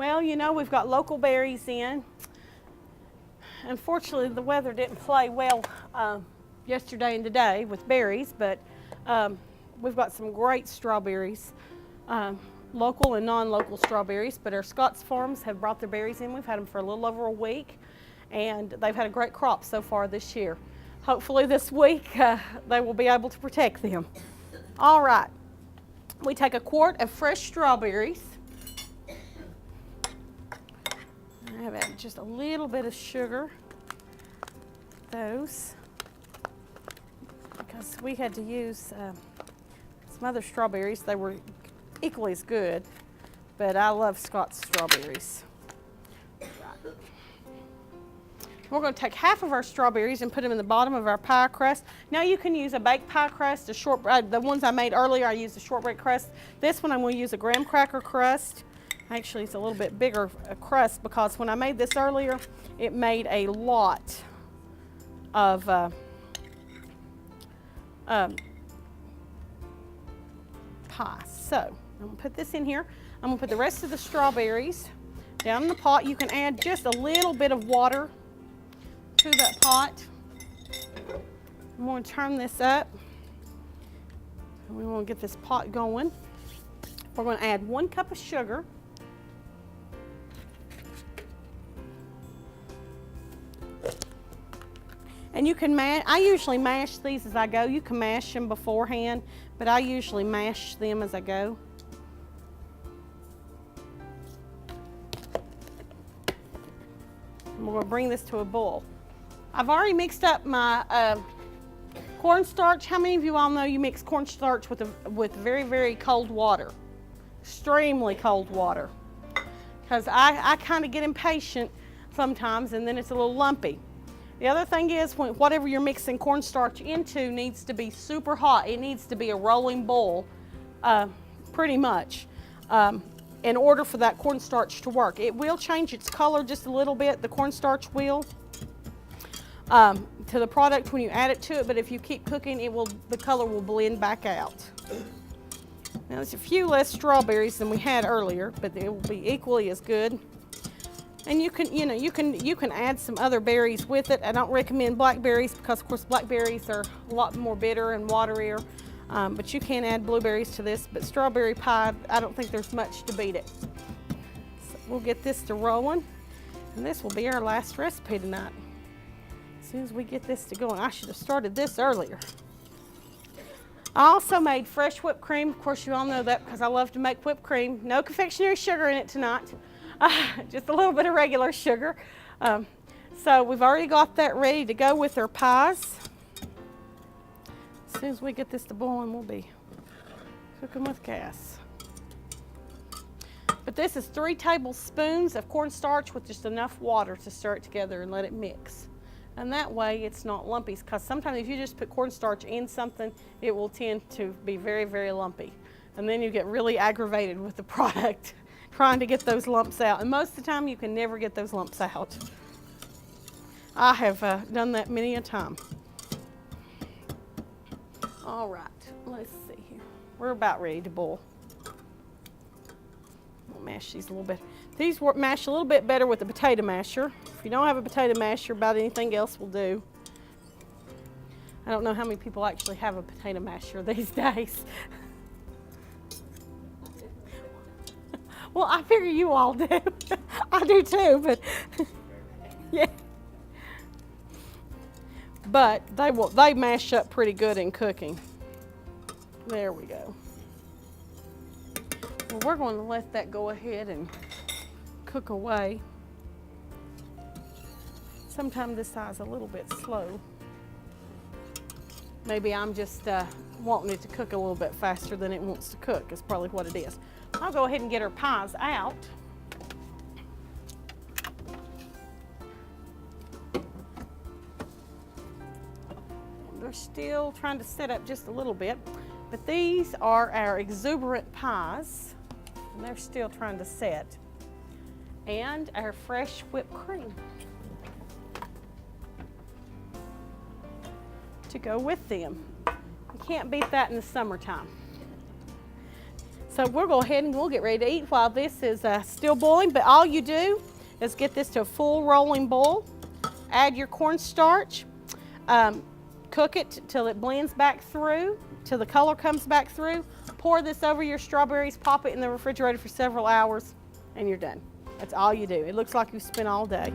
Well, you know, we've got local berries in. Unfortunately, the weather didn't play well yesterday and today with berries, but we've got some great strawberries, local and non-local strawberries, but our Scott's Farms have brought their berries in. We've had them for a little over a week, and they've had a great crop so far this year. Hopefully this week they will be able to protect them. All right, we take a quart of fresh strawberries. I have added just a little bit of sugar, those, because we had to use some other strawberries. They were equally as good, but I love Scott's strawberries. We're going to take half of our strawberries and put them in the bottom of our pie crust. Now you can use a baked pie crust, the ones I made earlier, I used a shortbread crust. This one I'm going to use a graham cracker crust. Actually, it's a little bit bigger crust because when I made this earlier, it made a lot of pie. So I'm going to put this in here. I'm going to put the rest of the strawberries down in the pot. You can add just a little bit of water to that pot. I'm going to turn this up. We want to get this pot going. We're going to add 1 cup of sugar. And you can I usually mash these as I go. You can mash them beforehand, but I usually mash them as I go. And we're going to bring this to a boil. I've already mixed up my cornstarch. How many of you all know you mix cornstarch with very, very cold water? Extremely cold water. Because I kind of get impatient sometimes, and then it's a little lumpy. The other thing is, whatever you're mixing cornstarch into needs to be super hot. It needs to be a rolling boil, pretty much, in order for that cornstarch to work. It will change its color just a little bit, the cornstarch will, to the product when you add it to it, but if you keep cooking, the color will blend back out. Now there's a few less strawberries than we had earlier, but they will be equally as good. And you can add some other berries with it. I don't recommend blackberries because, of course, blackberries are a lot more bitter and waterier. But you can add blueberries to this. But strawberry pie, I don't think there's much to beat it. So we'll get this to rolling, and this will be our last recipe tonight. As soon as we get this to going, I should have started this earlier. I also made fresh whipped cream. Of course, you all know that because I love to make whipped cream. No confectionery sugar in it tonight. Just a little bit of regular sugar. So we've already got that ready to go with our pies. As soon as we get this to boiling, we'll be cooking with gas. But this is 3 tablespoons of cornstarch with just enough water to stir it together and let it mix. And that way it's not lumpy, because sometimes if you just put cornstarch in something, it will tend to be very, very lumpy. And then you get really aggravated with the product, trying to get those lumps out. And most of the time you can never get those lumps out. I have done that many a time. All right, let's see here. We're about ready to boil. We'll mash these a little bit. These mash a little bit better with the potato masher. If you don't have a potato masher, about anything else will do. I don't know how many people actually have a potato masher these days. Well, I figure you all do. I do too, but yeah. But they mash up pretty good in cooking. There we go. Well, we're going to let that go ahead and cook away. Sometimes this side's a little bit slow. Maybe I'm just wanting it to cook a little bit faster than it wants to cook, is probably what it is. I'll go ahead and get our pies out. They're still trying to set up just a little bit, but these are our eXuberant pies, and they're still trying to set. And our fresh whipped cream to go with them. You can't beat that in the summertime. So we'll go ahead and we'll get ready to eat while this is still boiling. But all you do is get this to a full rolling boil. Add your cornstarch. Cook it till it blends back through, till the color comes back through. Pour this over your strawberries, pop it in the refrigerator for several hours, and you're done. That's all you do. It looks like you spent all day.